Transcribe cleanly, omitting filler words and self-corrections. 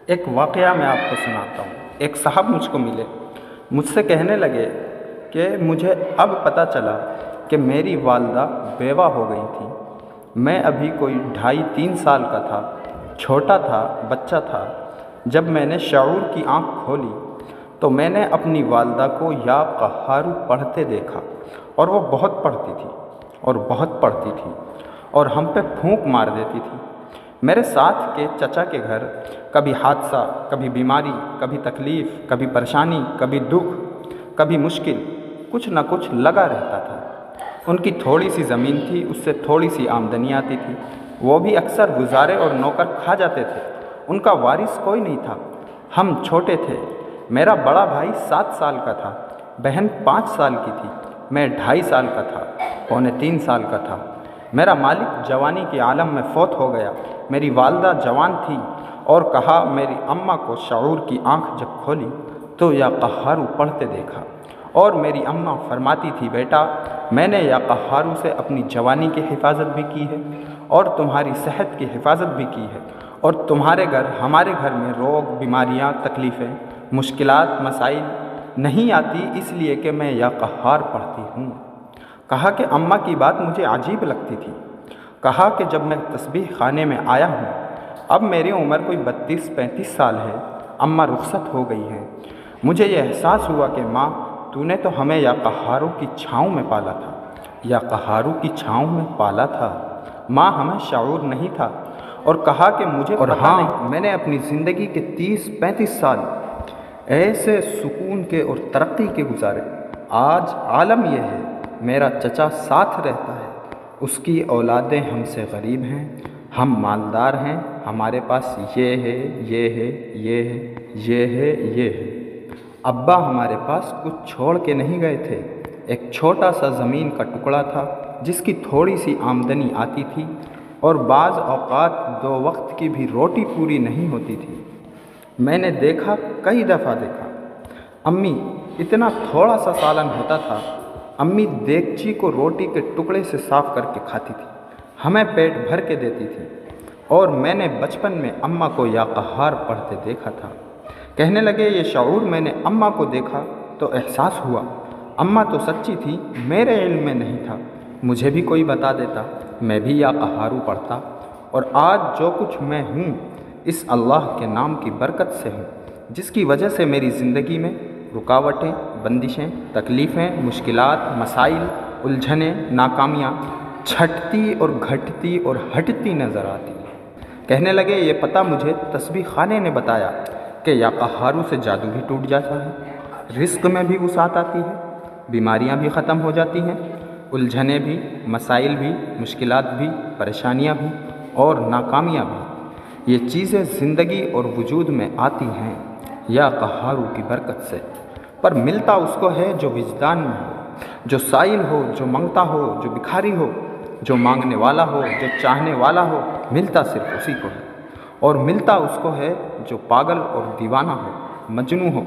ایک واقعہ میں آپ کو سناتا ہوں۔ ایک صاحب مجھ کو ملے، مجھ سے کہنے لگے کہ مجھے اب پتہ چلا کہ میری والدہ بیوہ ہو گئی تھی۔ میں ابھی کوئی 2.5-3 سال کا تھا، چھوٹا تھا، بچہ تھا۔ جب میں نے شعور کی آنکھ کھولی تو میں نے اپنی والدہ کو یا قہار پڑھتے دیکھا، اور وہ بہت پڑھتی تھی اور ہم پہ پھونک مار دیتی تھی۔ میرے ساتھ کے چچا کے گھر کبھی حادثہ، کبھی بیماری، کبھی تکلیف، کبھی پریشانی، کبھی دکھ، کبھی مشکل، کچھ نہ کچھ لگا رہتا تھا۔ ان کی تھوڑی سی زمین تھی، اس سے تھوڑی سی آمدنی آتی تھی۔ وہ بھی اکثر گزارے اور نوکر کھا جاتے تھے۔ ان کا وارث کوئی نہیں تھا۔ ہم چھوٹے تھے۔ میرا بڑا بھائی 7 سال کا تھا، بہن 5 سال کی تھی، میں 2.5 سال کا تھا، 2.75 سال کا تھا۔ میرا مالک جوانی کے عالم میں فوت ہو گیا۔ میری والدہ جوان تھی اور کہا میری اماں کو شعور کی آنکھ جب کھولی تو یا قہار پڑھتے دیکھا، اور میری اماں فرماتی تھی، بیٹا میں نے یا قہار سے اپنی جوانی کی حفاظت بھی کی ہے اور تمہاری صحت کی حفاظت بھی کی ہے، اور تمہارے گھر ہمارے گھر میں روگ، بیماریاں، تکلیفیں، مشکلات، مسائل نہیں آتی اس لیے کہ میں یا قہار پڑھتی ہوں۔ کہا کہ اماں کی بات مجھے عجیب لگتی تھی۔ کہا کہ جب میں تسبیح خانے میں آیا ہوں، اب میری عمر کوئی 32-35 سال ہے، اماں رخصت ہو گئی ہیں، مجھے یہ احساس ہوا کہ ماں تو نے تو ہمیں یا قہاروں کی چھاؤں میں پالا تھا، یا قہاروں کی چھاؤں میں پالا تھا، ماں ہمیں شعور نہیں تھا۔ اور کہا کہ مجھے پتہ نہیں، میں نے اپنی زندگی کے 30-35 سال ایسے سکون کے اور ترقی کے گزارے۔ آج عالم یہ ہے، میرا چچا ساتھ رہتا ہے، اس کی اولادیں ہم سے غریب ہیں، ہم مالدار ہیں، ہمارے پاس یہ ہے، یہ ہے، یہ ہے، یہ ہے، یہ ہے۔ ابا ہمارے پاس کچھ چھوڑ کے نہیں گئے تھے۔ ایک چھوٹا سا زمین کا ٹکڑا تھا جس کی تھوڑی سی آمدنی آتی تھی، اور بعض اوقات 2 وقت کی بھی روٹی پوری نہیں ہوتی تھی۔ میں نے دیکھا، کئی دفعہ دیکھا، امی اتنا تھوڑا سا سالن ہوتا تھا، امی دیگچی کو روٹی کے ٹکڑے سے صاف کر کے کھاتی تھی، ہمیں پیٹ بھر کے دیتی تھی۔ اور میں نے بچپن میں اماں کو یا قہار پڑھتے دیکھا تھا۔ کہنے لگے یہ شعور میں نے اماں کو دیکھا تو احساس ہوا، اماں تو سچی تھی، میرے علم میں نہیں تھا، مجھے بھی کوئی بتا دیتا، میں بھی یا قہار پڑھتا۔ اور آج جو کچھ میں ہوں اس اللہ کے نام کی برکت سے ہوں، جس کی وجہ سے میری زندگی میں رکاوٹیں، بندشیں، تکلیفیں، مشکلات، مسائل، الجھنیں، ناکامیاں چھٹتی اور گھٹتی اور ہٹتی نظر آتی۔ کہنے لگے یہ پتہ مجھے تسبیح خانے نے بتایا کہ یا قہاروں سے جادو بھی ٹوٹ جاتا ہے، رزق میں بھی وسعت آتی ہے، بیماریاں بھی ختم ہو جاتی ہیں، الجھنیں بھی، مسائل بھی، مشکلات بھی، پریشانیاں بھی اور ناکامیاں بھی، یہ چیزیں زندگی اور وجود میں آتی ہیں یا قہاروں کی برکت سے۔ پر ملتا اس کو ہے جو وجدان میں ہو، جو سائل ہو، جو منگتا ہو، جو بکھاری ہو، جو مانگنے والا ہو، جو چاہنے والا ہو، ملتا صرف اسی کو ہے۔ اور ملتا اس کو ہے جو پاگل اور دیوانہ ہو، مجنوں ہو۔